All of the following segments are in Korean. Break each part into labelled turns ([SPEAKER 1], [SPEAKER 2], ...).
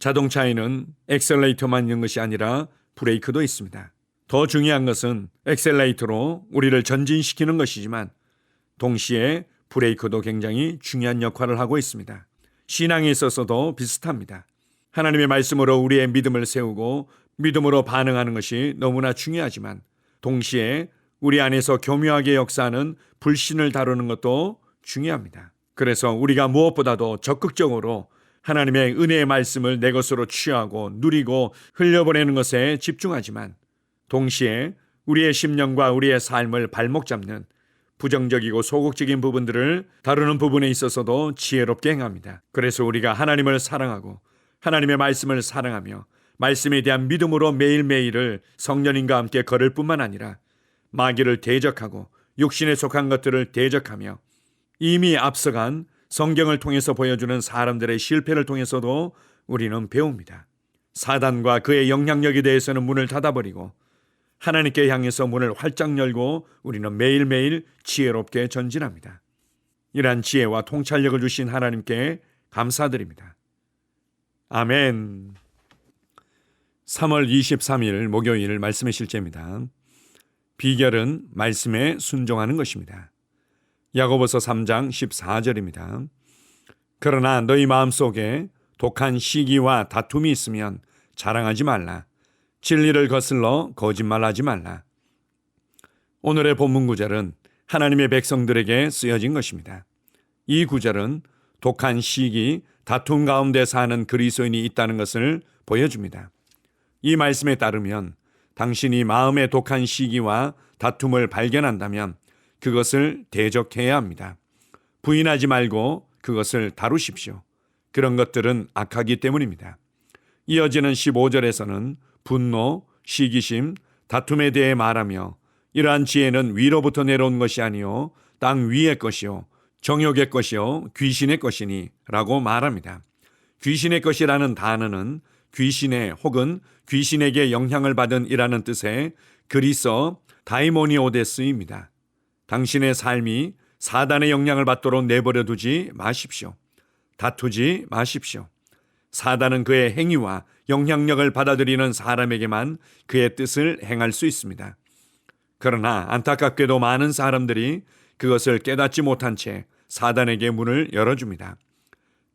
[SPEAKER 1] 자동차에는 엑셀레이터만 있는 것이 아니라 브레이크도 있습니다. 더 중요한 것은 엑셀레이터로 우리를 전진시키는 것이지만 동시에 브레이크도 굉장히 중요한 역할을 하고 있습니다. 신앙에 있어서도 비슷합니다. 하나님의 말씀으로 우리의 믿음을 세우고 믿음으로 반응하는 것이 너무나 중요하지만 동시에 우리 안에서 교묘하게 역사하는 불신을 다루는 것도 중요합니다. 그래서 우리가 무엇보다도 적극적으로 하나님의 은혜의 말씀을 내 것으로 취하고 누리고 흘려보내는 것에 집중하지만 동시에 우리의 심령과 우리의 삶을 발목 잡는 부정적이고 소극적인 부분들을 다루는 부분에 있어서도 지혜롭게 행합니다. 그래서 우리가 하나님을 사랑하고 하나님의 말씀을 사랑하며 말씀에 대한 믿음으로 매일매일을 성령님과 함께 걸을 뿐만 아니라 마귀를 대적하고 육신에 속한 것들을 대적하며 이미 앞서간 성경을 통해서 보여주는 사람들의 실패를 통해서도 우리는 배웁니다. 사단과 그의 영향력에 대해서는 문을 닫아버리고 하나님께 향해서 문을 활짝 열고 우리는 매일매일 지혜롭게 전진합니다. 이러한 지혜와 통찰력을 주신 하나님께 감사드립니다. 아멘. 3월 23일 목요일 말씀의 실제입니다. 비결은 말씀에 순종하는 것입니다. 야고보서 3장 14절입니다. 그러나 너희 마음속에 독한 시기와 다툼이 있으면 자랑하지 말라. 진리를 거슬러 거짓말하지 말라. 오늘의 본문 구절은 하나님의 백성들에게 쓰여진 것입니다. 이 구절은 독한 시기, 다툼 가운데 사는 그리스도인이 있다는 것을 보여줍니다. 이 말씀에 따르면 당신이 마음의 독한 시기와 다툼을 발견한다면 그것을 대적해야 합니다. 부인하지 말고 그것을 다루십시오. 그런 것들은 악하기 때문입니다. 이어지는 15절에서는 분노, 시기심, 다툼에 대해 말하며 이러한 지혜는 위로부터 내려온 것이 아니요 땅 위의 것이요 정욕의 것이요 귀신의 것이니 라고 말합니다. 귀신의 것이라는 단어는 귀신의 혹은 귀신에게 영향을 받은 이라는 뜻의 그리스어 다이모니오데스입니다. 당신의 삶이 사단의 영향을 받도록 내버려 두지 마십시오. 다투지 마십시오. 사단은 그의 행위와 영향력을 받아들이는 사람에게만 그의 뜻을 행할 수 있습니다. 그러나 안타깝게도 많은 사람들이 그것을 깨닫지 못한 채 사단에게 문을 열어줍니다.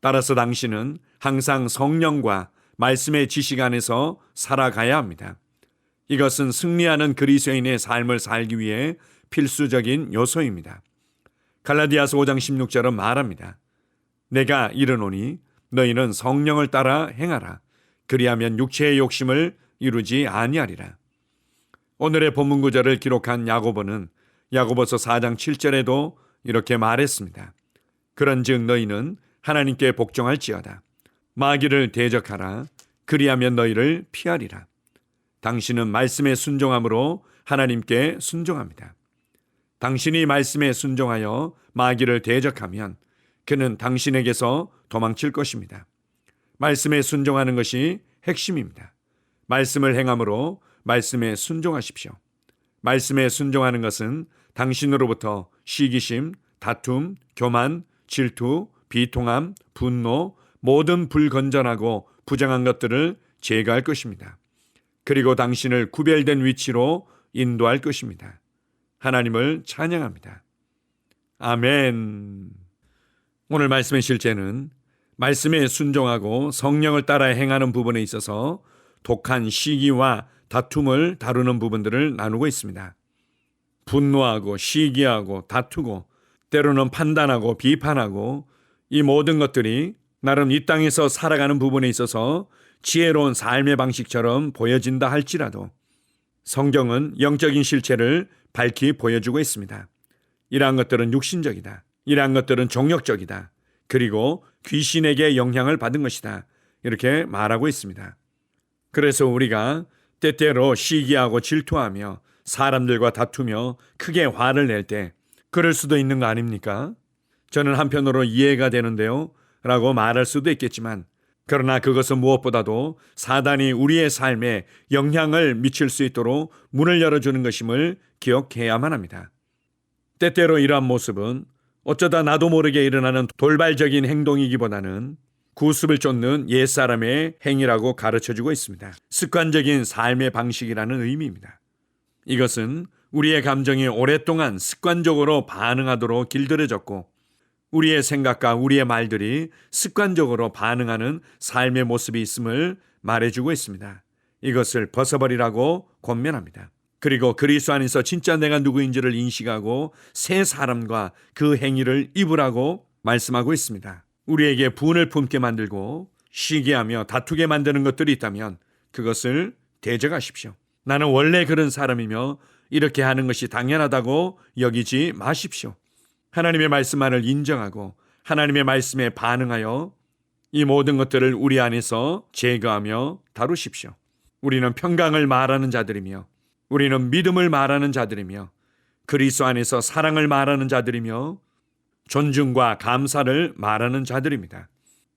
[SPEAKER 1] 따라서 당신은 항상 성령과 말씀의 지식 안에서 살아가야 합니다. 이것은 승리하는 그리스도인의 삶을 살기 위해 필수적인 요소입니다. 갈라디아서 5장 16절은 말합니다. 내가 이르노니 너희는 성령을 따라 행하라. 그리하면 육체의 욕심을 이루지 아니하리라. 오늘의 본문 구절을 기록한 야고보는 야고보서 4장 7절에도 이렇게 말했습니다. 그런즉 너희는 하나님께 복종할지어다. 마귀를 대적하라. 그리하면 너희를 피하리라. 당신은 말씀에 순종함으로 하나님께 순종합니다. 당신이 말씀에 순종하여 마귀를 대적하면 그는 당신에게서 도망칠 것입니다. 말씀에 순종하는 것이 핵심입니다. 말씀을 행함으로 말씀에 순종하십시오. 말씀에 순종하는 것은 당신으로부터 시기심, 다툼, 교만, 질투, 비통함, 분노, 모든 불건전하고 부정한 것들을 제거할 것입니다. 그리고 당신을 구별된 위치로 인도할 것입니다. 하나님을 찬양합니다. 아멘. 오늘 말씀의 실제는 말씀에 순종하고 성령을 따라 행하는 부분에 있어서 독한 시기와 다툼을 다루는 부분들을 나누고 있습니다. 분노하고 시기하고 다투고 때로는 판단하고 비판하고 이 모든 것들이 나름 이 땅에서 살아가는 부분에 있어서 지혜로운 삶의 방식처럼 보여진다 할지라도 성경은 영적인 실체를 밝히 보여주고 있습니다. 이러한 것들은 육신적이다. 이러한 것들은 정욕적이다. 그리고 귀신에게 영향을 받은 것이다. 이렇게 말하고 있습니다. 그래서 우리가 때때로 시기하고 질투하며 사람들과 다투며 크게 화를 낼 때 그럴 수도 있는 거 아닙니까? 저는 한편으로 이해가 되는데요 라고 말할 수도 있겠지만 그러나 그것은 무엇보다도 사단이 우리의 삶에 영향을 미칠 수 있도록 문을 열어주는 것임을 기억해야만 합니다. 때때로 이러한 모습은 어쩌다 나도 모르게 일어나는 돌발적인 행동이기보다는 구습을 쫓는 옛사람의 행위라고 가르쳐주고 있습니다. 습관적인 삶의 방식이라는 의미입니다. 이것은 우리의 감정이 오랫동안 습관적으로 반응하도록 길들여졌고 우리의 생각과 우리의 말들이 습관적으로 반응하는 삶의 모습이 있음을 말해주고 있습니다. 이것을 벗어버리라고 권면합니다. 그리고 그리스도 안에서 진짜 내가 누구인지를 인식하고 새 사람과 그 행위를 입으라고 말씀하고 있습니다. 우리에게 분을 품게 만들고 쉬게 하며 다투게 만드는 것들이 있다면 그것을 대적하십시오. 나는 원래 그런 사람이며 이렇게 하는 것이 당연하다고 여기지 마십시오. 하나님의 말씀만을 인정하고 하나님의 말씀에 반응하여 이 모든 것들을 우리 안에서 제거하며 다루십시오. 우리는 평강을 말하는 자들이며 우리는 믿음을 말하는 자들이며 그리스도 안에서 사랑을 말하는 자들이며 존중과 감사를 말하는 자들입니다.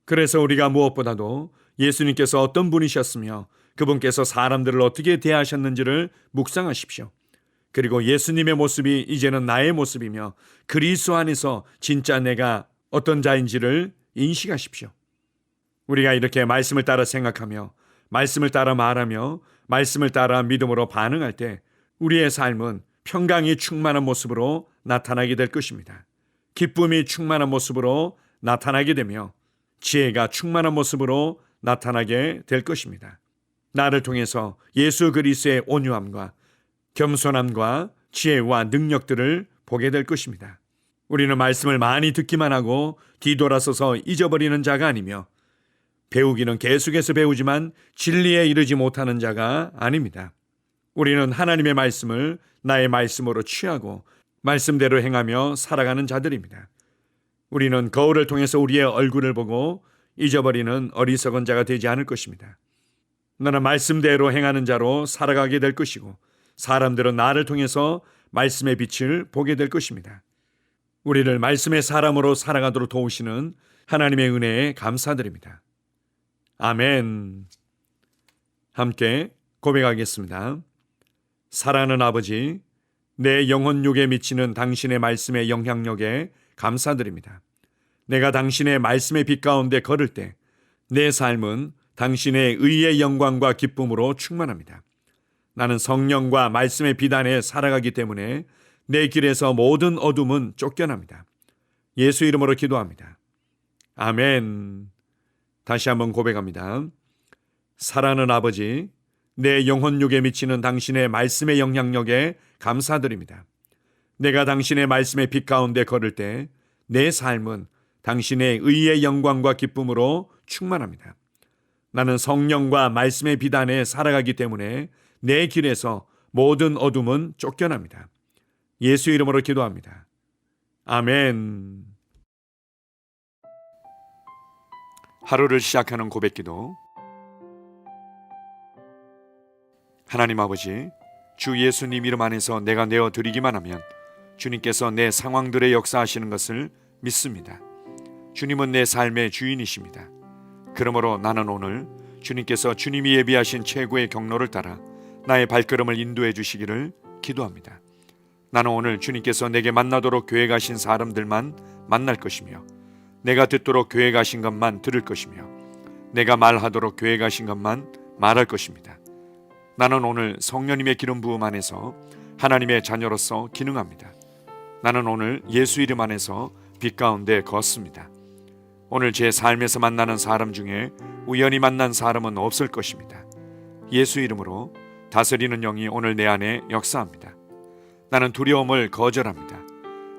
[SPEAKER 1] 그래서 우리가 무엇보다도 예수님께서 어떤 분이셨으며 그분께서 사람들을 어떻게 대하셨는지를 묵상하십시오. 그리고 예수님의 모습이 이제는 나의 모습이며 그리스도 안에서 진짜 내가 어떤 자인지를 인식하십시오. 우리가 이렇게 말씀을 따라 생각하며 말씀을 따라 말하며 말씀을 따라 믿음으로 반응할 때 우리의 삶은 평강이 충만한 모습으로 나타나게 될 것입니다. 기쁨이 충만한 모습으로 나타나게 되며 지혜가 충만한 모습으로 나타나게 될 것입니다. 나를 통해서 예수 그리스도의 온유함과 겸손함과 지혜와 능력들을 보게 될 것입니다. 우리는 말씀을 많이 듣기만 하고 뒤돌아서서 잊어버리는 자가 아니며 배우기는 계속해서 배우지만 진리에 이르지 못하는 자가 아닙니다. 우리는 하나님의 말씀을 나의 말씀으로 취하고 말씀대로 행하며 살아가는 자들입니다. 우리는 거울을 통해서 우리의 얼굴을 보고 잊어버리는 어리석은 자가 되지 않을 것입니다. 나는 말씀대로 행하는 자로 살아가게 될 것이고 사람들은 나를 통해서 말씀의 빛을 보게 될 것입니다. 우리를 말씀의 사람으로 살아가도록 도우시는 하나님의 은혜에 감사드립니다. 아멘. 함께 고백하겠습니다. 사랑하는 아버지, 내 영혼육에 미치는 당신의 말씀의 영향력에 감사드립니다. 내가 당신의 말씀의 빛 가운데 걸을 때 내 삶은 당신의 의의 영광과 기쁨으로 충만합니다. 나는 성령과 말씀의 빛 안에 살아가기 때문에 내 길에서 모든 어둠은 쫓겨납니다. 예수 이름으로 기도합니다. 아멘. 다시 한번 고백합니다. 사랑하는 아버지, 내 영혼육에 미치는 당신의 말씀의 영향력에 감사드립니다. 내가 당신의 말씀의 빛 가운데 걸을 때 내 삶은 당신의 의의 영광과 기쁨으로 충만합니다. 나는 성령과 말씀의 빛 안에 살아가기 때문에 내 길에서 모든 어둠은 쫓겨납니다. 예수 이름으로 기도합니다. 아멘. 하루를 시작하는 고백기도. 하나님 아버지, 주 예수님 이름 안에서 내가 내어드리기만 하면 주님께서 내 상황들의 역사하시는 것을 믿습니다. 주님은 내 삶의 주인이십니다. 그러므로 나는 오늘 주님께서 주님이 예비하신 최고의 경로를 따라 나의 발걸음을 인도해 주시기를 기도합니다. 나는 오늘 주님께서 내게 만나도록 계획하신 사람들만 만날 것이며 내가 듣도록 계획하신 것만 들을 것이며 내가 말하도록 계획하신 것만 말할 것입니다. 나는 오늘 성령님의 기름 부음 안에서 하나님의 자녀로서 기능합니다. 나는 오늘 예수 이름 안에서 빛 가운데 걷습니다. 오늘 제 삶에서 만나는 사람 중에 우연히 만난 사람은 없을 것입니다. 예수 이름으로 다스리는 영이 오늘 내 안에 역사합니다. 나는 두려움을 거절합니다.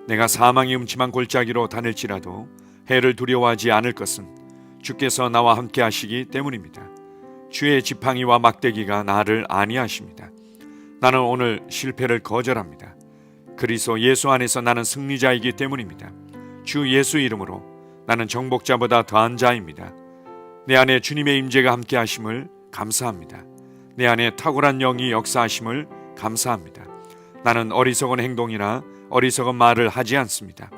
[SPEAKER 1] 내가 사망의 음침한 골짜기로 다닐지라도 해를 두려워하지 않을 것은 주께서 나와 함께 하시기 때문입니다. 주의 지팡이와 막대기가 나를 안위하십니다. 나는 오늘 실패를 거절합니다. 그리스도 예수 안에서 나는 승리자이기 때문입니다. 주 예수 이름으로 나는 정복자보다 더한 자입니다. 내 안에 주님의 임재가 함께 하심을 감사합니다. 내 안에 탁월한 영이 역사하심을 감사합니다. 나는 어리석은 행동이나 어리석은 말을 하지 않습니다.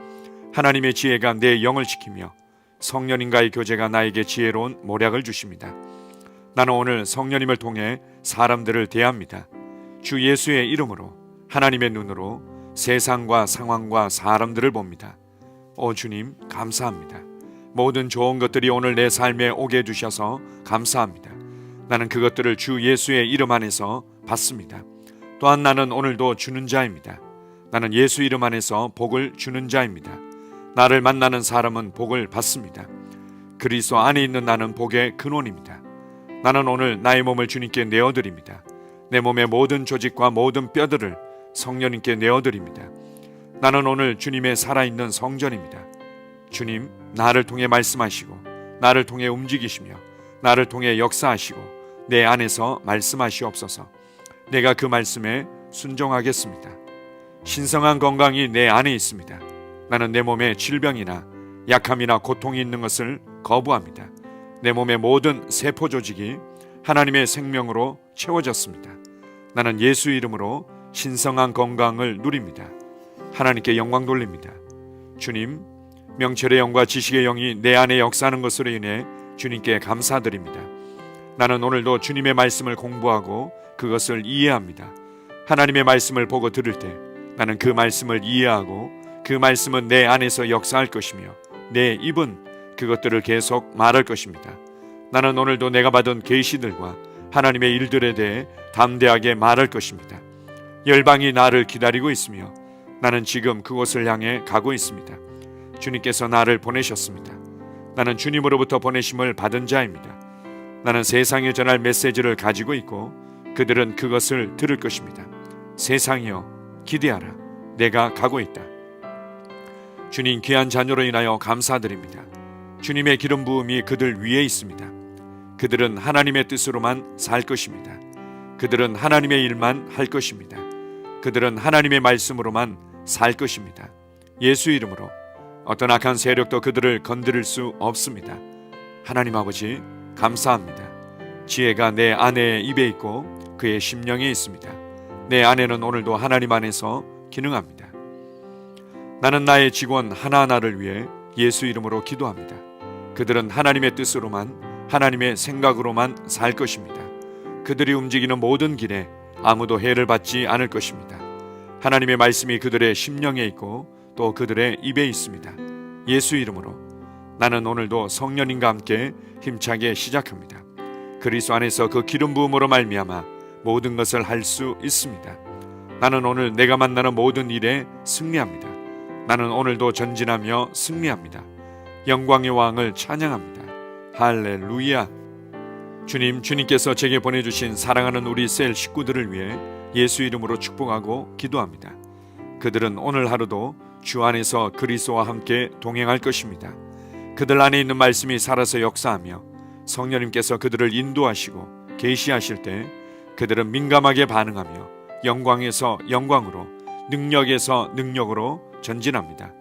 [SPEAKER 1] 하나님의 지혜가 내 영을 지키며 성령님과의 교제가 나에게 지혜로운 모략을 주십니다. 나는 오늘 성령님을 통해 사람들을 대합니다. 주 예수의 이름으로 하나님의 눈으로 세상과 상황과 사람들을 봅니다. 오 주님 감사합니다. 모든 좋은 것들이 오늘 내 삶에 오게 해주셔서 감사합니다. 나는 그것들을 주 예수의 이름 안에서 받습니다. 또한 나는 오늘도 주는 자입니다. 나는 예수 이름 안에서 복을 주는 자입니다. 나를 만나는 사람은 복을 받습니다. 그리스도 안에 있는 나는 복의 근원입니다. 나는 오늘 나의 몸을 주님께 내어드립니다. 내 몸의 모든 조직과 모든 뼈들을 성령님께 내어드립니다. 나는 오늘 주님의 살아있는 성전입니다. 주님, 나를 통해 말씀하시고 나를 통해 움직이시며 나를 통해 역사하시고 내 안에서 말씀하시옵소서. 내가 그 말씀에 순종하겠습니다. 신성한 건강이 내 안에 있습니다. 나는 내 몸에 질병이나 약함이나 고통이 있는 것을 거부합니다. 내 몸의 모든 세포 조직이 하나님의 생명으로 채워졌습니다. 나는 예수 이름으로 신성한 건강을 누립니다. 하나님께 영광 돌립니다. 주님, 명철의 영과 지식의 영이 내 안에 역사하는 것으로 인해 주님께 감사드립니다. 나는 오늘도 주님의 말씀을 공부하고 그것을 이해합니다. 하나님의 말씀을 보고 들을 때 나는 그 말씀을 이해하고 그 말씀은 내 안에서 역사할 것이며 내 입은 그것들을 계속 말할 것입니다. 나는 오늘도 내가 받은 계시들과 하나님의 일들에 대해 담대하게 말할 것입니다. 열방이 나를 기다리고 있으며 나는 지금 그곳을 향해 가고 있습니다. 주님께서 나를 보내셨습니다. 나는 주님으로부터 보내심을 받은 자입니다. 나는 세상에 전할 메시지를 가지고 있고 그들은 그것을 들을 것입니다. 세상이여 기대하라. 내가 가고 있다. 주님 귀한 자녀로 인하여 감사드립니다. 주님의 기름 부음이 그들 위에 있습니다. 그들은 하나님의 뜻으로만 살 것입니다. 그들은 하나님의 일만 할 것입니다. 그들은 하나님의 말씀으로만 살 것입니다. 예수 이름으로 어떤 악한 세력도 그들을 건드릴 수 없습니다. 하나님 아버지 감사합니다. 지혜가 내 아내의 입에 있고 그의 심령에 있습니다. 내 아내는 오늘도 하나님 안에서 기능합니다. 나는 나의 직원 하나하나를 위해 예수 이름으로 기도합니다. 그들은 하나님의 뜻으로만 하나님의 생각으로만 살 것입니다. 그들이 움직이는 모든 길에 아무도 해를 받지 않을 것입니다. 하나님의 말씀이 그들의 심령에 있고 또 그들의 입에 있습니다. 예수 이름으로 나는 오늘도 성령님과 함께 힘차게 시작합니다. 그리스도 안에서 그 기름 부음으로 말미암아 모든 것을 할 수 있습니다. 나는 오늘 내가 만나는 모든 일에 승리합니다. 나는 오늘도 전진하며 승리합니다. 영광의 왕을 찬양합니다. 할렐루야. 주님께서 제게 보내주신 사랑하는 우리 셀 식구들을 위해 예수 이름으로 축복하고 기도합니다. 그들은 오늘 하루도 주 안에서 그리스도와 함께 동행할 것입니다. 그들 안에 있는 말씀이 살아서 역사하며 성령님께서 그들을 인도하시고 계시하실 때 그들은 민감하게 반응하며 영광에서 영광으로 능력에서 능력으로 전진합니다.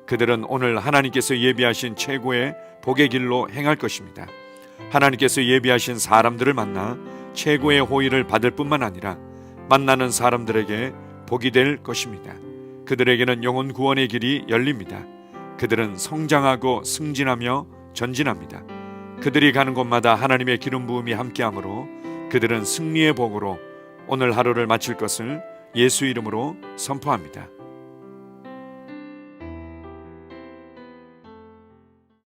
[SPEAKER 1] 그들은 오늘 하나님께서 예비하신 최고의 복의 길로 행할 것입니다. 하나님께서 예비하신 사람들을 만나 최고의 호의를 받을 뿐만 아니라 만나는 사람들에게 복이 될 것입니다. 그들에게는 영혼 구원의 길이 열립니다. 그들은 성장하고 승진하며 전진합니다. 그들이 가는 곳마다 하나님의 기름 부음이 함께하므로 그들은 승리의 복으로 오늘 하루를 마칠 것을 예수 이름으로 선포합니다.